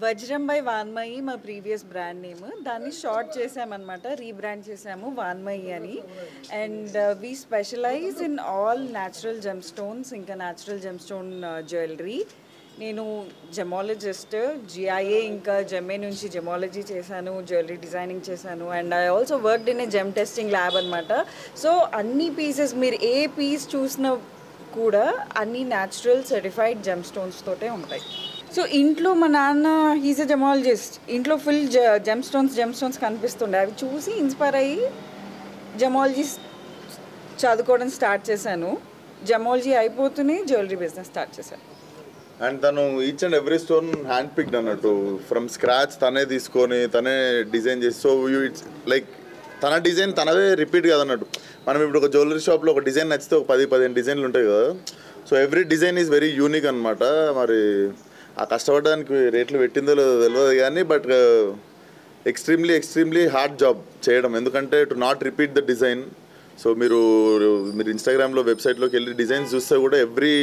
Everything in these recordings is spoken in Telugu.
వజ్రం బై వాన్మయి మా ప్రీవియస్ బ్రాండ్ నేమ్. దాన్ని షార్ట్ చేసామన్నమాట, రీబ్రాండ్ చేసాము వాన్మయి అని. And we specialize in all natural gem stones, ఇంకా న్యాచురల్ జెమ్ స్టోన్ జ్యువెలరీ. నేను జెమాలజిస్ట్, జిఐఏ ఇంకా జెమ్ఏ నుంచి జెమాలజీ చేశాను, జ్యువెలరీ డిజైనింగ్ చేశాను. And I also worked in a gem testing lab అనమాట. సో అన్ని పీసెస్ మీరు ఏ పీస్ చూసినా కూడా అన్ని న్యాచురల్ సర్టిఫైడ్ జెమ్ స్టోన్స్ తోటే ఉంటాయి. సో ఇంట్లో మా నాన్న హీజ్ ఎ జెమాలజిస్ట్, ఇంట్లో ఫుల్ జెమ్ స్టోన్స్ కనిపిస్తుండే. అవి చూసి ఇన్స్పైర్ అయ్యి జెమాలజీ చదువుకోవడం స్టార్ట్ చేశాను. జెమాలజీ అయిపోతూనే జ్యువెలరీ బిజినెస్ స్టార్ట్ చేశాను. అండ్ తను each and every stone hand picked అన్నట్టు, ఫ్రమ్ స్క్రాచ్ తనే తీసుకొని తనే డిజైన్ చేసి. సో ఇట్స్ లైక్ తన డిజైన్ తనదే రిపీట్ కాదన్నట్టు. మనం ఇప్పుడు ఒక జ్యువెలరీ షాప్లో ఒక డిజైన్ నచ్చితే ఒక 10-15 డిజైన్లు ఉంటాయి కదా. So every design is very unique అనమాట. మరి ఆ కష్టపడడానికి రేట్లు పెట్టిందో తెలియదు కానీ, బట్ ఎక్స్ట్రీమ్లీ హార్డ్ జాబ్ చేయడం. ఎందుకంటే to not repeat the design. So మీరు ఇన్స్టాగ్రామ్లో వెబ్సైట్లోకి వెళ్ళి డిజైన్స్ చూస్తే కూడా every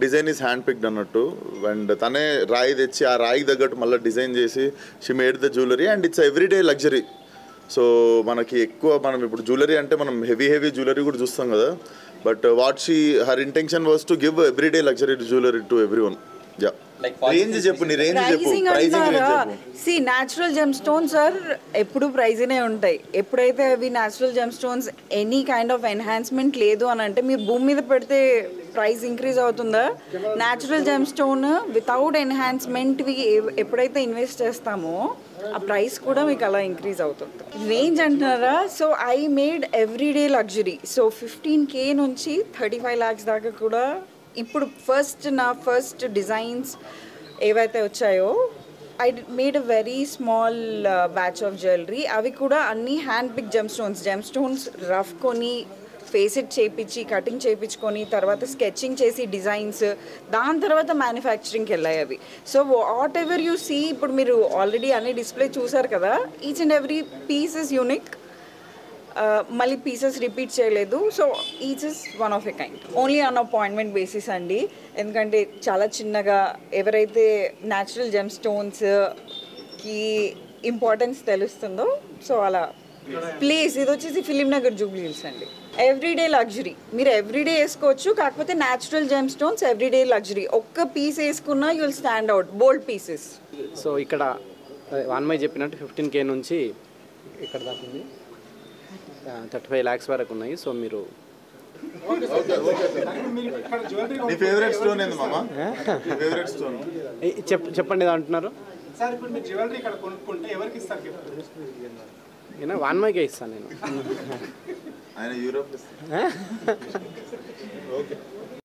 design is hand picked అన్నట్టు. అండ్ తనే రాయి తెచ్చి ఆ రాయికి తగ్గట్టు మళ్ళీ డిజైన్ చేసి she made the jewellery. And it's everyday luxury. So మనకి ఎక్కువ మనం ఇప్పుడు జ్యువెలరీ అంటే మనం హెవీ జ్యువెలరీ కూడా చూస్తాం కదా. But what she her intention was to give everyday luxury jewellery to every one. Yeah, range చెప్పు, నీ రేంజ్ చెప్పు, ప్రైసింగ్ రేంజ్ చెప్పు. See natural gem stones sir ఎప్పుడు ప్రైజ్నే ఉంటాయి. ఎప్పుడైతే అవి natural gem stones any kind of enhancement లేదు అని అంటే మీరు భూమి మీద పెడితే ప్రైస్ ఇంక్రీజ్ అవుతుందా? Natural gem stone without enhancement ఎప్పుడైతే ఇన్వెస్ట్ చేస్తామో ఆ ప్రైస్ కూడా మీకు అలా ఇంక్రీజ్ అవుతుంది. రేంజ్ అంటున్నారా? So I made everyday luxury. So 15K నుంచి 35 lakhs దాకా కూడా. ఇప్పుడు నా ఫస్ట్ డిజైన్స్ ఏవైతే వచ్చాయో I made a very small batch of jewellery. అవి కూడా అన్ని hand pick gem stones rough కొని ఫేసెట్ చేయించి కటింగ్ చేయించుకొని తర్వాత స్కెచింగ్ చేసి డిజైన్స్, దాని తర్వాత మ్యానుఫ్యాక్చరింగ్కి వెళ్ళాయి అవి. So what ever you see, ఇప్పుడు మీరు ఆల్రెడీ అన్ని డిస్ప్లే చూసారు కదా, each and every piece is unique. మళ్ళీ పీసెస్ రిపీట్ చేయలేదు. So each is one of a kind, only on appointment basis అండి. ఎందుకంటే చాలా చిన్నగా ఎవరైతే న్యాచురల్ జెమ్ స్టోన్స్కి ఇంపార్టెన్స్ తెలుస్తుందో సో అలా ప్లేస్ ఇది వచ్చేసి ఫిలిం నగర్ జూబ్లీ హిల్స్ అండి. ఎవ్రీడే లగ్జరీ మీరు ఎవ్రీడే వేసుకోవచ్చు, కాకపోతే natural gem stones everyday luxury. ఒక్క పీస్ వేసుకున్నా you will stand out, bold pieces. So ఇక్కడ వాన్మయి చెప్పినట్టు 15K నుంచి ఇక్కడ దాకా ఉంది, 35 lakhs వరకు ఉన్నాయి. సో మీరు చెప్పండి ఏదో అంటున్నారు. వాన్మయికే ఇస్తాను నేను.